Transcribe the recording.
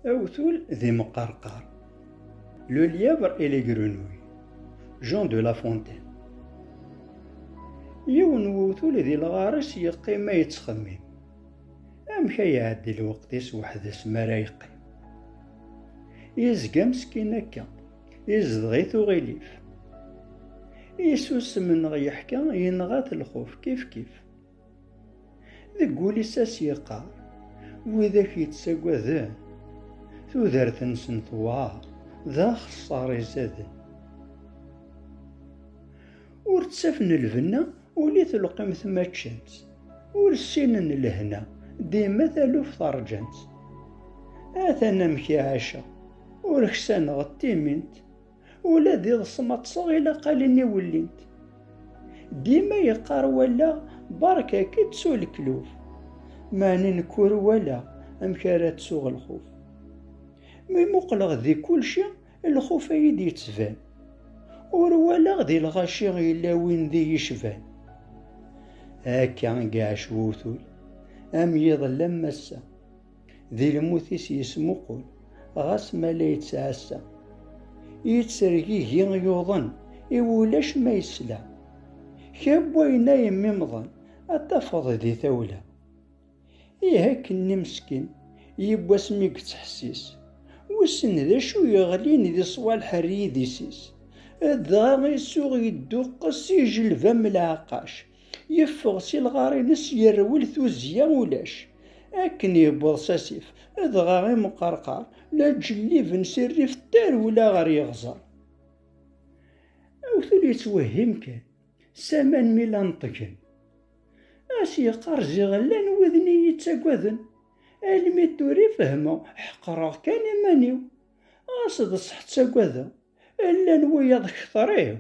Awtul ذي مقرقر. Le lièvre et les grenouilles. Jean de La Fontaine. يون ووثول ذي الغارس يقيم ما يتخمم أمك يعدي الوقت وحدس ما راه يقيم يزقى مسكين هكا يزدغيث وغيليف يسوس من غيحكا ينغات الخوف كيف ذك قولي ساس يقار وذاك يتساقوا ذا تودرت نسن ثوار ذا خصار يزادن ورتسافن الفنا وليت القيم ثما تشمس ورسينن الهنا ديما ثالوف طرجنت اثنا مكي عاشا ورخسان غطيمنت ولا دي الصمت صغيرة قالني ولينت ديما يقار ولا بركة كي تسو الكلوف ماني نكور ولا امكارات تسوغ الخوف مي مقلغ ذي كل شي الخوف يدي يتسفان ورولا ذي الغاشي إلا وين ذي يشفان هاكا قاع شوثول أم يظلم مسا ذي الموثيس يسمقل غاس ما لا يتسعسا يتسرقيه يوضن يولاش ما يسلع كاب وينا يممضن أتفض ذي ثولة يهكني مسكين يبوا سميك تحسيس وسن ذا شو يغلين ذي صوال حري ذي سيس الدغا يسوغ يدو قصي جلفا من العقاش يفغ سي الغارينس يرول ثوزيا ولاش أكن يبوض ساسيف الدغا مقرقر لا تجليف نسري في الدار ولا غير يغزر أوثل يتوهم كان سامان ميلا نطقن أسي قرزي غلان وذني يتساقوذن المي توري فهمو حقرا كان يمانيو أصد صح تساقوذن إلا نويا ضك ثريو